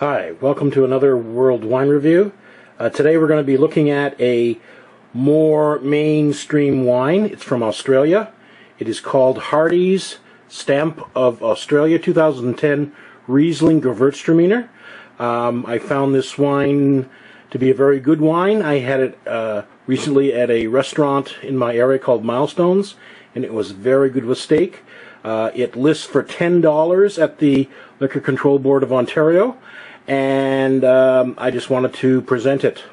Hi, welcome to another World Wine Review. Today we're going to be looking at a more mainstream wine. It's from Australia. It is called Hardy's Stamp of Australia 2010 Riesling Gewurztraminer. I found this wine to be a very good wine. I had it recently at a restaurant in my area called Milestones, and it was very good with steak. It lists for $10 at the Liquor Control Board of Ontario, and I just wanted to present it.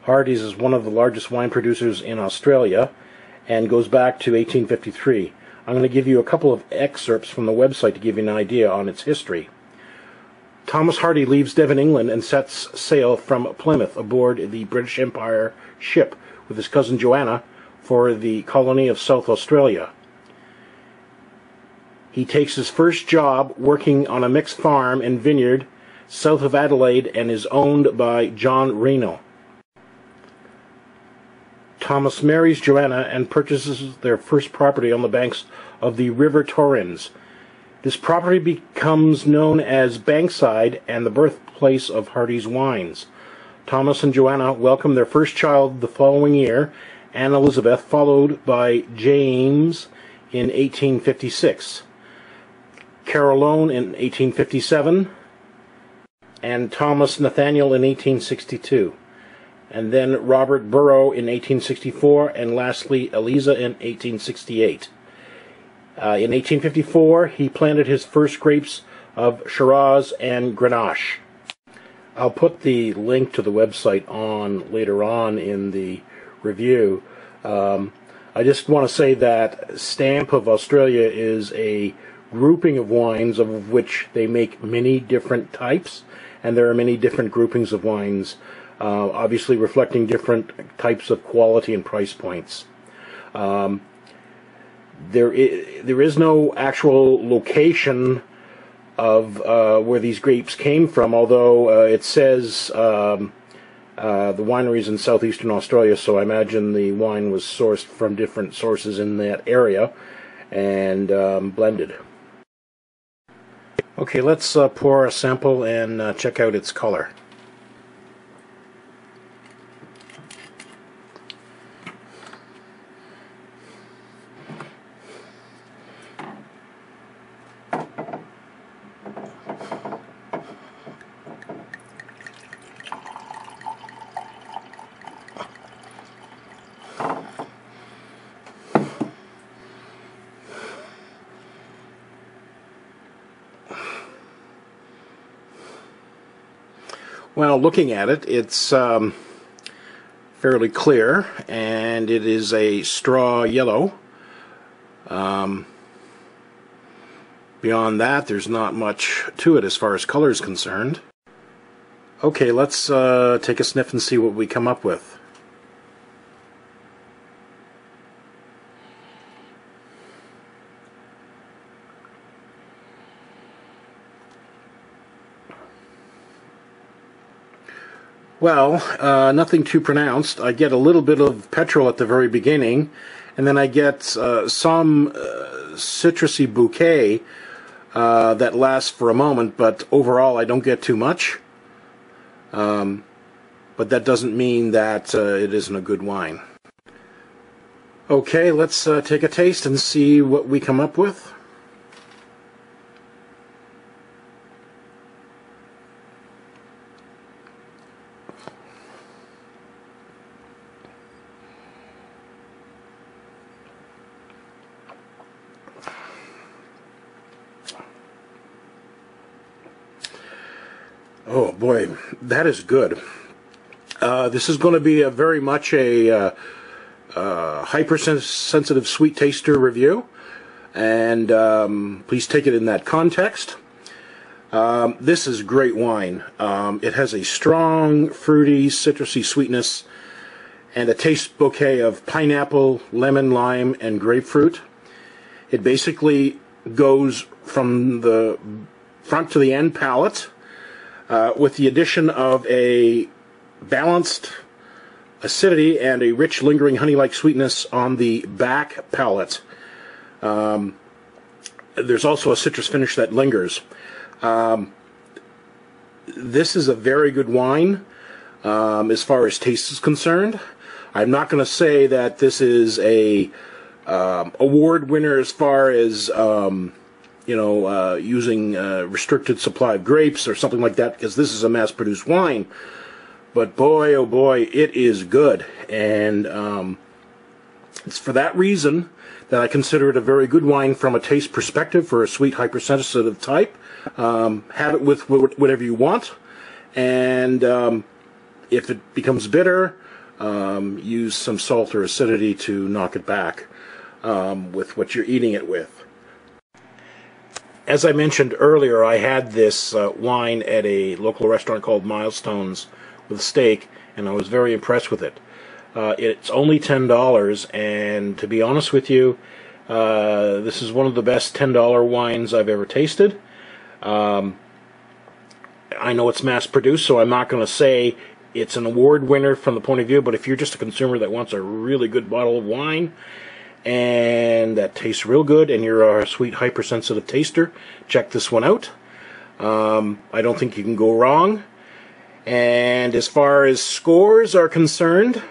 Hardy's is one of the largest wine producers in Australia and goes back to 1853. I'm going to give you a couple of excerpts from the website to give you an idea on its history. Thomas Hardy leaves Devon, England, and sets sail from Plymouth aboard the British Empire ship with his cousin Joanna for the colony of South Australia. He takes his first job working on a mixed farm and vineyard south of Adelaide and is owned by John Reno. Thomas marries Joanna and purchases their first property on the banks of the River Torrens. This property becomes known as Bankside and the birthplace of Hardy's wines. Thomas and Joanna welcome their first child the following year, Anne Elizabeth, followed by James in 1856. Caroline in 1857, and Thomas Nathaniel in 1862, and then Robert Burrow in 1864, and lastly Eliza in 1868. In 1854, he planted his first grapes of Shiraz and Grenache. I'll put the link to the website on later on in the review. I just want to say that Stamp of Australia is a grouping of wines of which they make many different types, and there are many different groupings of wines, obviously reflecting different types of quality and price points. There is no actual location of where these grapes came from, although it says the wineries in southeastern Australia, so I imagine the wine was sourced from different sources in that area and blended. Okay, let's pour a sample and check out its color. Well, looking at it, it's fairly clear, and it is a straw yellow. Beyond that, there's not much to it as far as color is concerned. Okay, let's take a sniff and see what we come up with. Well, nothing too pronounced. I get a little bit of petrol at the very beginning, and then I get some citrusy bouquet that lasts for a moment, but overall I don't get too much. But that doesn't mean that it isn't a good wine. Okay, let's take a taste and see what we come up with. Oh boy, that is good. This is going to be very much a hypersensitive sweet taster review, and please take it in that context. This is great wine. It has a strong, fruity, citrusy sweetness and a taste bouquet of pineapple, lemon, lime, and grapefruit. It basically goes from the front to the end palate, with the addition of a balanced acidity and a rich, lingering honey-like sweetness on the back palate. There's also a citrus finish that lingers. this is a very good wine as far as taste is concerned. I'm not going to say that this is a award winner as far as using restricted supply of grapes or something like that, because this is a mass-produced wine. But boy, oh boy, it is good, and it's for that reason that I consider it a very good wine from a taste perspective for a sweet hypersensitive type. Have it with whatever you want, and if it becomes bitter, use some salt or acidity to knock it back with what you're eating it with. As I mentioned earlier, I had this wine at a local restaurant called Milestones with steak, and I was very impressed with it. It's only $10, and to be honest with you, this is one of the best $10 wines I've ever tasted. I know it's mass-produced, so I'm not going to say it's an award winner from the point of view, but if you're just a consumer that wants a really good bottle of wine and that tastes real good, and you're a sweet hypersensitive taster, check this one out. I don't think you can go wrong. And as far as scores are concerned,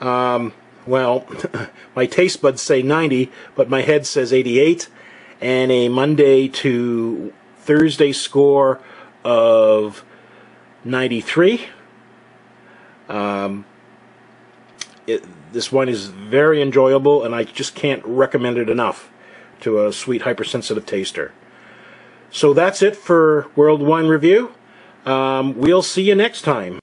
well, my taste buds say 90, but my head says 88, and a Monday to Thursday score of 93. This wine is very enjoyable, and I just can't recommend it enough to a sweet hypersensitive taster. So that's it for World Wine Review. We'll see you next time.